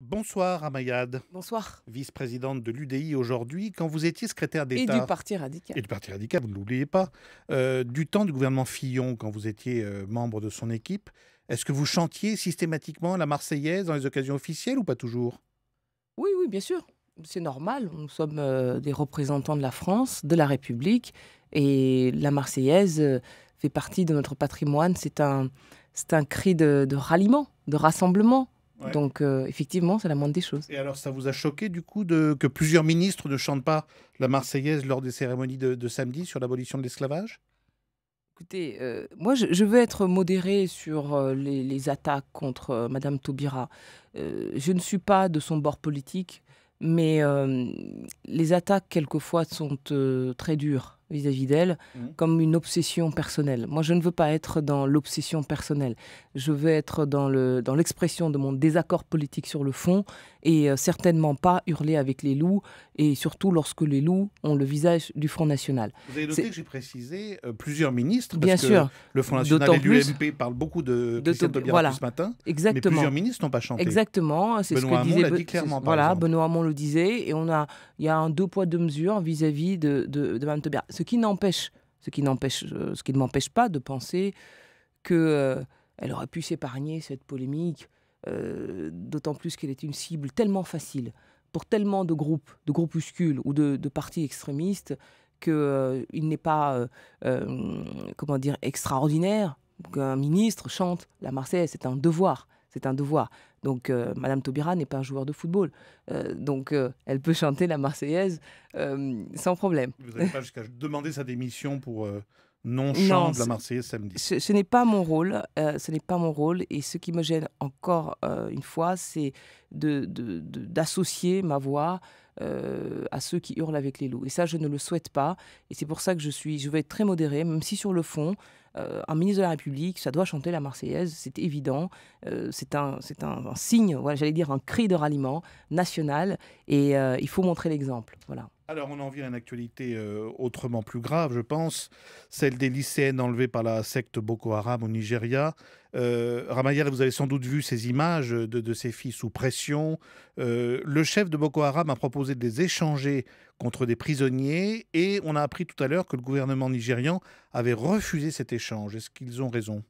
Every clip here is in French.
Bonsoir Amayad, Bonsoir. vice-présidente de l'UDI aujourd'hui. Quand vous étiez secrétaire Et du d'État, Parti radical. et du Parti radical, vous ne l'oubliez pas, du temps du gouvernement Fillon, quand vous étiez membre de son équipe, est-ce que vous chantiez systématiquement la Marseillaise dans les occasions officielles ou pas toujours? Oui, oui, bien sûr. C'est normal. Nous sommes des représentants de la France, de la République. Et la Marseillaise fait partie de notre patrimoine. C'est un cri de ralliement, de rassemblement. Ouais. Donc, effectivement, c'est la moindre des choses. Et alors ça vous a choqué du coup que plusieurs ministres ne chantent pas la Marseillaise lors des cérémonies de samedi sur l'abolition de l'esclavage? Écoutez, moi, je veux être modérée sur les attaques contre Madame Taubira. Je ne suis pas de son bord politique, mais les attaques, quelquefois, sont très dures vis-à-vis d'elle, Mhm. comme une obsession personnelle. Moi, je ne veux pas être dans l'obsession personnelle. Je veux être dans l'expression de mon désaccord politique sur le fond et certainement pas hurler avec les loups, et surtout lorsque les loups ont le visage du Front National. Vous avez noté C'est que j'ai précisé plusieurs ministres, parce bien que sûr, le Front National d'autant et plus l'UMP parlent beaucoup de de Christiane Taub Taubira depuis voilà, ce matin, mais plusieurs exactement. ministres n'ont pas chanté. Exactement, c'est ce que Benoît Hamon disait l'a dit clairement, par voilà, exemple. Benoît Hamon le disait, et il y a un deux poids deux mesures vis-à-vis de Mme Taubira. Ce qui ne m'empêche pas de penser que elle aurait pu s'épargner cette polémique, d'autant plus qu'elle est une cible tellement facile pour tellement de groupes, de groupuscules ou de partis extrémistes que il n'est pas comment dire, extraordinaire qu'un ministre chante la Marseillaise. C'est un devoir. C'est un devoir. Donc, Madame Taubira n'est pas un joueur de football. Donc, elle peut chanter la Marseillaise sans problème. Vous n'allez pas jusqu'à demander sa démission pour non-chant Non, de la Marseillaise samedi. ce n'est pas mon rôle. Ce n'est pas mon rôle. Et ce qui me gêne encore une fois, c'est d'associer ma voix à ceux qui hurlent avec les loups. Et ça, je ne le souhaite pas. Et c'est pour ça que je vais être très modérée, même si sur le fond, un ministre de la République, ça doit chanter la Marseillaise, c'est évident. C'est un signe, voilà, j'allais dire un cri de ralliement national. Et il faut montrer l'exemple. Voilà. Alors, on en vient à une actualité autrement plus grave, je pense, celle des lycéennes enlevées par la secte Boko Haram au Nigeria. Ramayal, vous avez sans doute vu ces images de ces filles sous pression. Le chef de Boko Haram a proposé de les échanger contre des prisonniers et on a appris tout à l'heure que le gouvernement nigérian avait refusé cet échange. Est-ce qu'ils ont raison?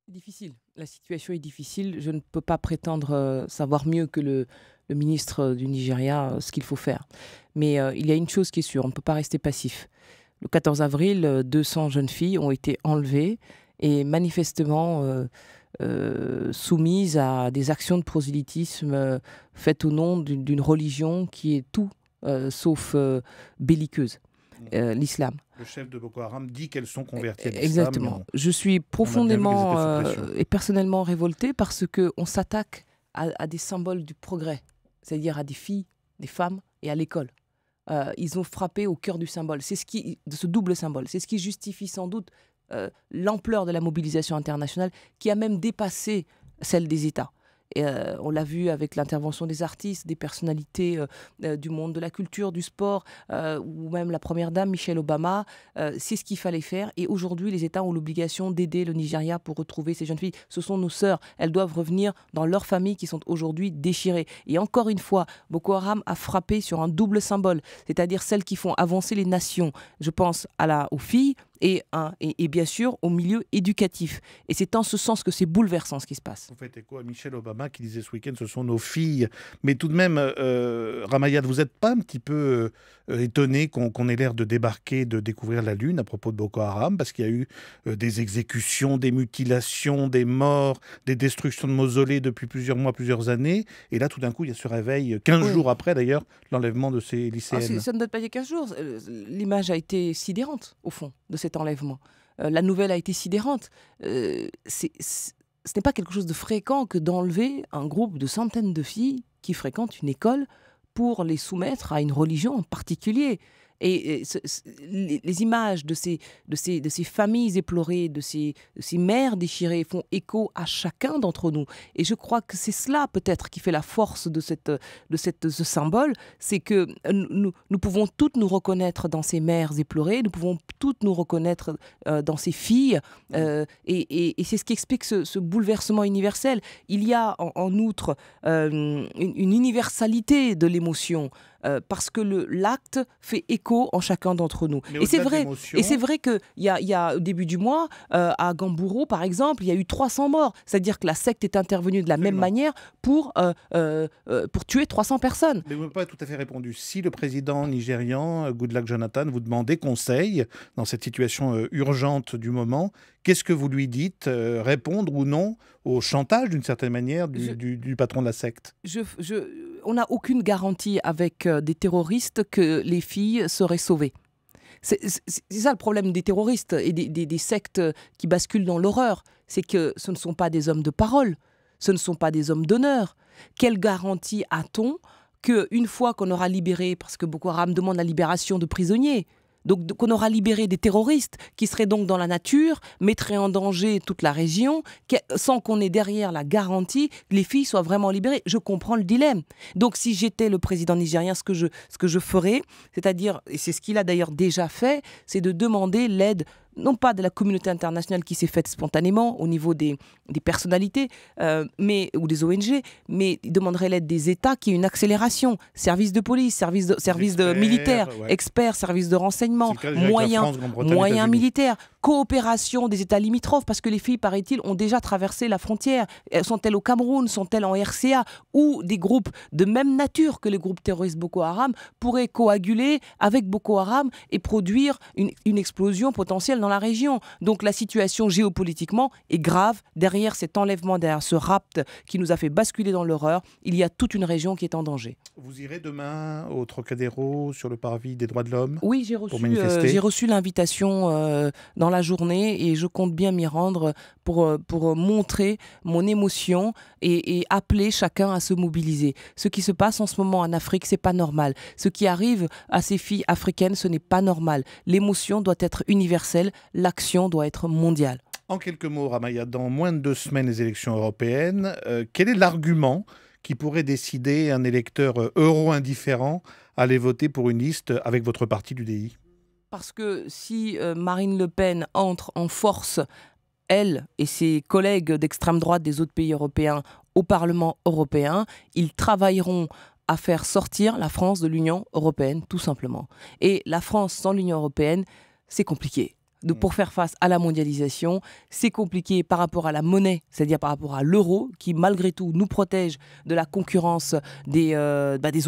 Difficile. La situation est difficile. Je ne peux pas prétendre savoir mieux que le ministre du Nigeria ce qu'il faut faire. Mais il y a une chose qui est sûre, on ne peut pas rester passif. Le 14 avril, 200 jeunes filles ont été enlevées et manifestement soumises à des actions de prosélytisme faites au nom d'une religion qui est tout sauf belliqueuse, l'islam. Le chef de Boko Haram dit qu'elles sont converties à l'islam, mais Exactement. Je suis on a bien vu qu'elles profondément étaient sous pression. et personnellement révoltée parce qu'on s'attaque à des symboles du progrès, c'est-à-dire à des filles, des femmes et à l'école. Ils ont frappé au cœur du symbole, de ce double symbole. C'est ce qui justifie sans doute l'ampleur de la mobilisation internationale qui a même dépassé celle des États. Et, on l'a vu avec l'intervention des artistes, des personnalités du monde de la culture, du sport, ou même la première dame, Michelle Obama. C'est ce qu'il fallait faire. Et aujourd'hui, les États ont l'obligation d'aider le Nigeria pour retrouver ces jeunes filles. Ce sont nos sœurs. Elles doivent revenir dans leurs familles qui sont aujourd'hui déchirées. Et encore une fois, Boko Haram a frappé sur un double symbole, c'est-à-dire celles qui font avancer les nations. Je pense aux filles et bien sûr au milieu éducatif. Et c'est en ce sens que c'est bouleversant ce qui se passe. Vous faites écho à Michelle Obama qui disait ce week-end ce sont nos filles. Mais tout de même, Ramayad, vous n'êtes pas un petit peu étonné qu'on ait l'air de débarquer, de découvrir la Lune à propos de Boko Haram, parce qu'il y a eu des exécutions, des mutilations, des morts, des destructions de mausolées depuis plusieurs mois, plusieurs années. Et là, tout d'un coup, il y a ce réveil, 15 Oui. jours après d'ailleurs, l'enlèvement de ces Ah, lycéennes. ça ne date pas il y a 15 jours. L'image a été sidérante, au fond, de cet enlèvement. La nouvelle a été sidérante. Ce n'est pas quelque chose de fréquent que d'enlever un groupe de centaines de filles qui fréquentent une école pour les soumettre à une religion en particulier. Et les images de ces familles éplorées, de ces mères déchirées font écho à chacun d'entre nous. Et je crois que c'est cela peut-être qui fait la force de ce symbole, c'est que nous pouvons toutes nous reconnaître dans ces mères éplorées, nous pouvons toutes nous reconnaître dans ces filles, et c'est ce qui explique ce bouleversement universel. Il y a en outre une universalité de l'émotion. Parce que l'acte fait écho en chacun d'entre nous. Et c'est vrai qu'il y a au début du mois, à Gamburo par exemple, il y a eu 300 morts. C'est-à-dire que la secte est intervenue de la même manière pour tuer 300 personnes. Mais vous n'avez pas tout à fait répondu. Si le président nigérian, Goodluck Jonathan, vous demandait conseil dans cette situation urgente du moment, qu'est-ce que vous lui dites? Répondre ou non au chantage, d'une certaine manière, du patron de la secte? On n'a aucune garantie avec des terroristes que les filles seraient sauvées. C'est ça le problème des terroristes et des sectes qui basculent dans l'horreur. C'est que ce ne sont pas des hommes de parole, ce ne sont pas des hommes d'honneur. Quelle garantie a-t-on qu'une fois qu'on aura libéré, parce que Boko Haram demande la libération de prisonniers, donc qu'on aura libéré des terroristes qui seraient donc dans la nature, mettraient en danger toute la région, sans qu'on ait derrière la garantie que les filles soient vraiment libérées. Je comprends le dilemme. Donc si j'étais le président nigérien, ce que je ferais, c'est-à-dire, et c'est ce qu'il a d'ailleurs déjà fait, c'est de demander l'aide, non pas de la communauté internationale qui s'est faite spontanément au niveau des personnalités ou des ONG, mais il demanderait l'aide des États qui est une accélération. Services de police, services de militaires, experts, services de renseignement, moyens militaires, coopération des États limitrophes, parce que les filles, paraît-il, ont déjà traversé la frontière. Sont-elles au Cameroun? Sont-elles en RCA? Où des groupes de même nature que le groupe terroriste Boko Haram pourraient coaguler avec Boko Haram et produire une explosion potentielle dans la région. Donc la situation géopolitiquement est grave. Derrière cet enlèvement, derrière ce rapt qui nous a fait basculer dans l'horreur, il y a toute une région qui est en danger. Vous irez demain au Trocadéro sur le parvis des droits de l'homme? Oui, j'ai reçu l'invitation dans la journée et je compte bien m'y rendre pour montrer mon émotion et appeler chacun à se mobiliser. Ce qui se passe en ce moment en Afrique, c'est pas normal. Ce qui arrive à ces filles africaines, ce n'est pas normal. L'émotion doit être universelle, l'action doit être mondiale. En quelques mots, Ramaya, dans moins de 2 semaines, les élections européennes, quel est l'argument qui pourrait décider un électeur euro-indifférent à aller voter pour une liste avec votre parti, l'UDI? Parce que si Marine Le Pen entre en force, elle et ses collègues d'extrême droite des autres pays européens, au Parlement européen, ils travailleront à faire sortir la France de l'Union européenne, tout simplement. Et la France sans l'Union européenne, c'est compliqué. Pour faire face à la mondialisation, c'est compliqué par rapport à la monnaie, c'est-à-dire par rapport à l'euro, qui malgré tout nous protège de la concurrence des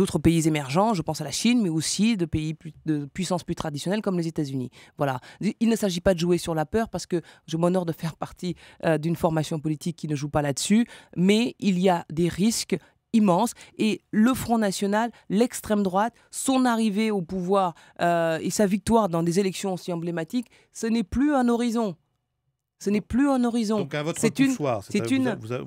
autres pays émergents, je pense à la Chine, mais aussi de pays de puissances plus traditionnelles comme les États-Unis. Voilà. Il ne s'agit pas de jouer sur la peur, parce que je m'honore de faire partie d'une formation politique qui ne joue pas là-dessus, mais il y a des risques immense, et le Front National, l'extrême droite, son arrivée au pouvoir et sa victoire dans des élections aussi emblématiques, ce n'est plus un horizon. Ce n'est plus un horizon. Donc un vote repoussoir.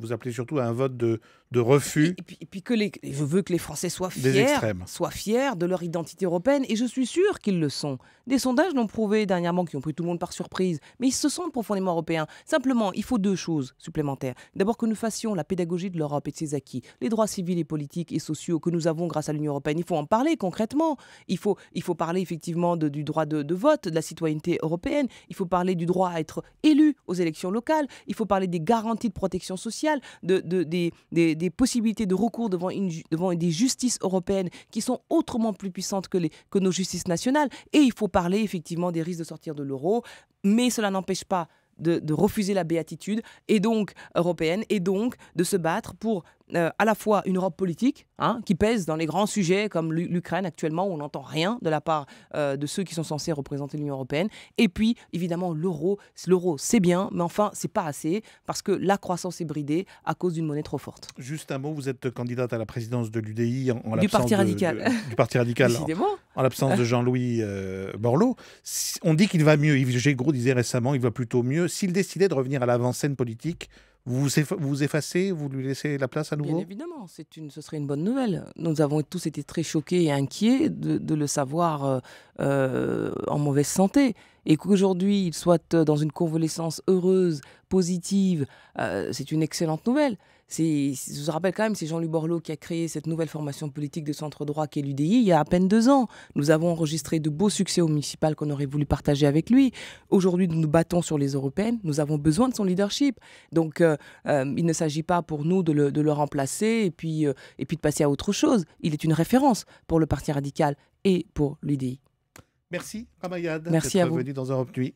Vous appelez surtout à un vote de refus. Et puis je veux que les Français soient fiers de leur identité européenne, et je suis sûr qu'ils le sont. Des sondages l'ont prouvé dernièrement, qui ont pris tout le monde par surprise, mais ils se sentent profondément européens. Simplement, il faut 2 choses supplémentaires. D'abord, que nous fassions la pédagogie de l'Europe et de ses acquis, les droits civils et politiques et sociaux que nous avons grâce à l'Union européenne. Il faut en parler concrètement. Il faut parler effectivement du droit de vote, de la citoyenneté européenne. Il faut parler du droit à être élu aux élections locales. Il faut parler des garanties de protection sociale, des possibilités de recours devant des justices européennes qui sont autrement plus puissantes que nos justices nationales. Et il faut parler effectivement des risques de sortir de l'euro, mais cela n'empêche pas de refuser la béatitude et donc européenne, et donc de se battre pour à la fois une Europe politique qui pèse dans les grands sujets comme l'Ukraine actuellement, où on n'entend rien de la part de ceux qui sont censés représenter l'Union européenne, et puis évidemment l'euro c'est bien, mais enfin c'est pas assez, parce que la croissance est bridée à cause d'une monnaie trop forte. Juste un mot, vous êtes candidate à la présidence de l'UDI du Parti radical. Du Parti radical en l'absence de Jean-Louis Borloo. On dit qu'il va mieux. Yves Gégaud disait récemment qu'il va plutôt mieux. S'il décidait de revenir à l'avant-scène politique, vous effacez, vous lui laissez la place à Bien nouveau? évidemment, ce serait une bonne nouvelle. Nous avons tous été très choqués et inquiets de le savoir en mauvaise santé. Et qu'aujourd'hui, il soit dans une convalescence heureuse, positive, c'est une excellente nouvelle. Je vous rappelle quand même, c'est Jean-Louis Borloo qui a créé cette nouvelle formation politique de centre droit qu'est l'UDI il y a à peine 2 ans. Nous avons enregistré de beaux succès au municipal qu'on aurait voulu partager avec lui. Aujourd'hui, nous nous battons sur les européennes. Nous avons besoin de son leadership. Donc, il ne s'agit pas pour nous de le remplacer et puis de passer à autre chose. Il est une référence pour le Parti radical et pour l'UDI. Merci Ramayad Merci à d'être vous. venu dans Europe Nuit.